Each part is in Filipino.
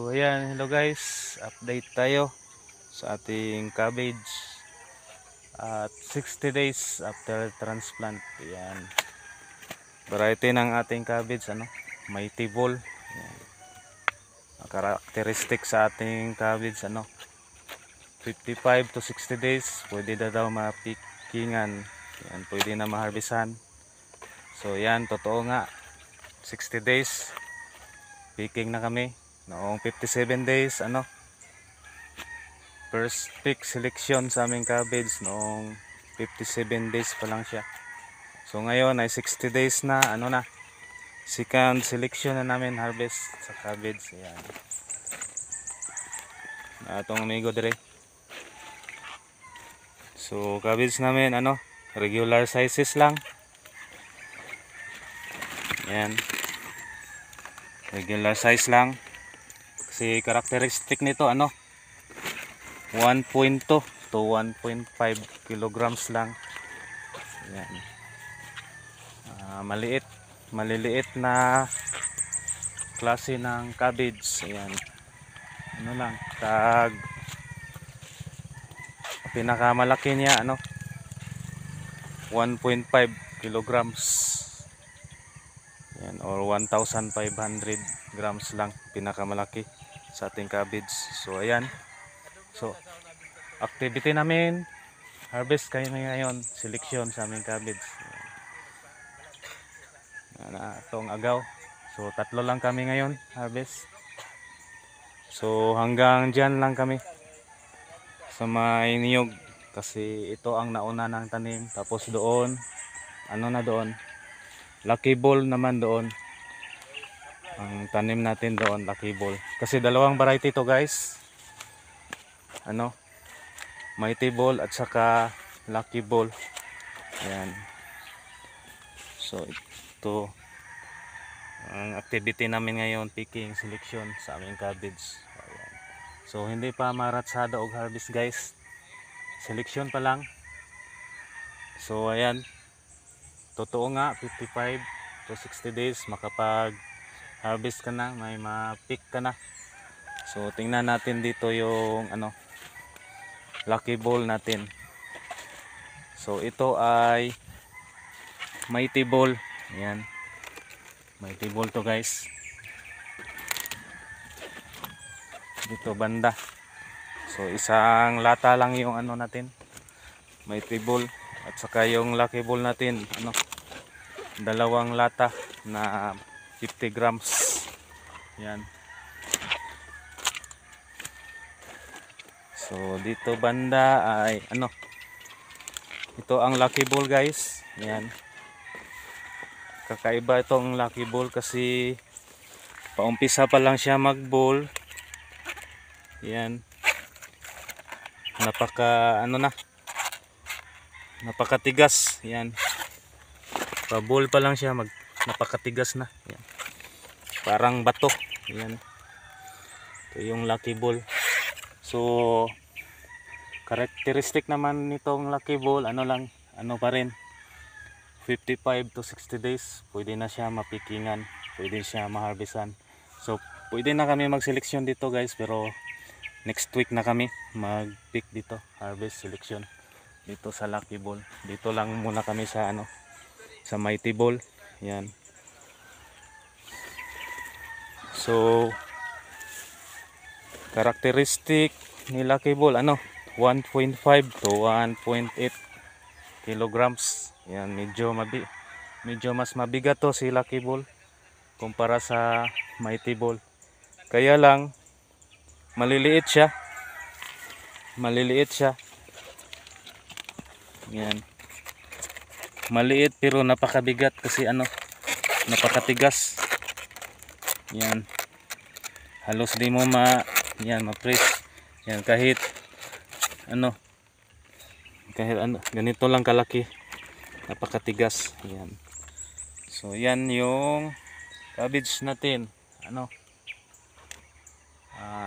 So ayan, hello guys, update tayo sa ating cabbage at 60 days after transplant. Ayan, variety ng ating cabbage, Mighty Ball. Ayan. Ang karakteristik sa ating cabbage, 55 to 60 days pwede na daw mapikingan. Ayan, pwede na maharbisan. So ayan, totoo nga, 60 days picking na kami. Noong 57 days, first pick selection sa aming cabbage noong 57 days pa lang siya. So ngayon ay 60 days na, second selection na namin harvest sa cabbage. Ayan. Atong amigo dire. So cabbage namin, regular sizes lang. Ayan. Regular size lang. Kasi karakteristik nito, 1.2 to 1.5 kilograms lang. Ayan. Maliliit na klase ng cabbage. Ayan. Pinakamalaki niya, 1.5 kilograms. Ayan, or 1,500 grams lang, pinakamalaki sa ating cabbage. So ayan. So activity namin, harvest kayo ngayon, selection sa aming cabbage. Itong agaw. So tatlo lang kami ngayon harvest. So hanggang dyan lang kami sa may niyog, kasi ito ang nauna ng tanim. Tapos doon, doon, Lucky Ball naman doon. Ang tanim natin doon, Lucky Ball. Kasi dalawang variety to guys. Mighty Ball at saka Lucky Ball. Ayan. So ito ang activity namin ngayon, picking selection sa aming cabbage. Ayan. So hindi pa maratsada og harvest guys. Selection pa lang. So ayan. Totoo nga, 55 to 60 days makapag harvest ka na, may ma-pick ka na. So tingnan natin dito yung Lucky Ball natin. So ito ay Mighty Ball. Ayan. Mighty Ball to guys. Dito banda. So isang lata lang yung natin, Mighty Ball. At saka yung Lucky Ball natin, dalawang lata na 50 grams. Yan. So dito banda ay ito ang Lucky Ball guys. Yan. Kakaiba itong Lucky Ball kasi paumpisa pa lang siya mag-ball. Yan. Napakatigas. Yan. Pa-ball pa lang siya, napakatigas na. Yan. Parang bato. Yan. Ito yung Lucky Ball. So karakteristik naman nitong Lucky Ball, pa rin, 55 to 60 days pwede na siya mapikingan, pwede siya maharbisan. So pwede na kami magseleksyon dito guys, pero next week na kami mag-pick dito, harvest selection dito sa Lucky Ball. Dito lang muna kami sa sa Mighty Ball. Yan. So karakteristik ni Lucky Ball, 1.5 to 1.8 kilograms. Yan, medyo mas mabigat to si Lucky Ball kumpara sa Mighty Ball. Kaya lang maliliit siya. Yan. Maliit pero napakabigat kasi napakatigas. Yan. Halos di mo ma-press. Yan, kahit ganito lang kalaki, napakatigas. Yan. So yan yung cabbage natin.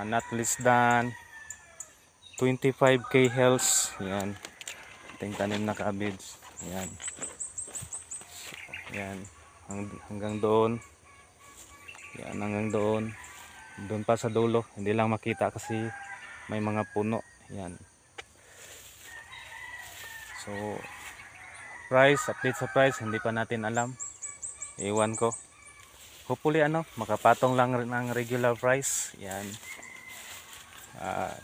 Not less than 25k health. Yan. Ating tanim na cabbage. Yan. So, yan. Hanggang doon. Yan, hanggang doon. Doon pa sa dulo, hindi lang makita kasi may mga puno. Yan. So, update sa price, hindi pa natin alam. Iwan ko. Hopefully makapatong lang rin ang regular price. Yan. Ah,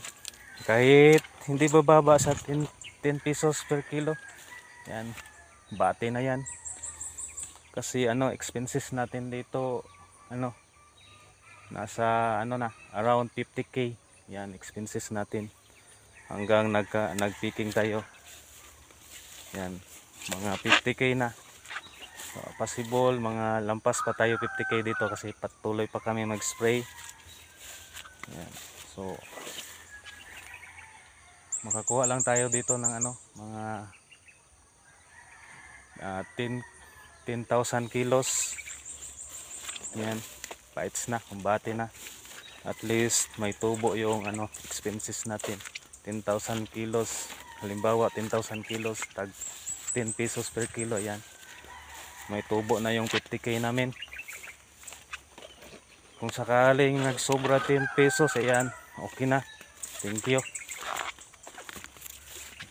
kahit hindi bababa sa 10 pesos per kilo. Yan. Bati na yan. Kasi expenses natin dito nasa around 50k. Yan expenses natin hanggang nagpicking tayo. Yan, mga 50k na. So, possible mga lampas pa tayo 50k dito kasi patuloy pa kami mag-spray. Yan. So makakuha lang tayo dito ng mga 10,000 kilos. Yan, paits na, kumbati na. At least may tubo yung expenses natin. 10,000 kilos. Halimbawa 10,000 kilos tag 10 pesos per kilo. Yan, may tubo na yung 50k namin. Kung sakaling nagsobra 10 pesos, ayan, okay na. Thank you.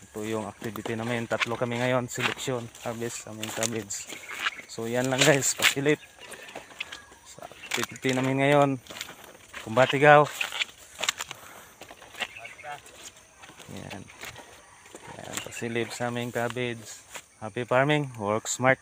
Ito yung activity namin. 3 kami ngayon, selection, harvest, aming cabbage. So yan lang guys, pasilip sa activity namin ngayon. Kumbatigaw. Yan. Yan, pasilip sa aming cabbage. Happy farming, work smart.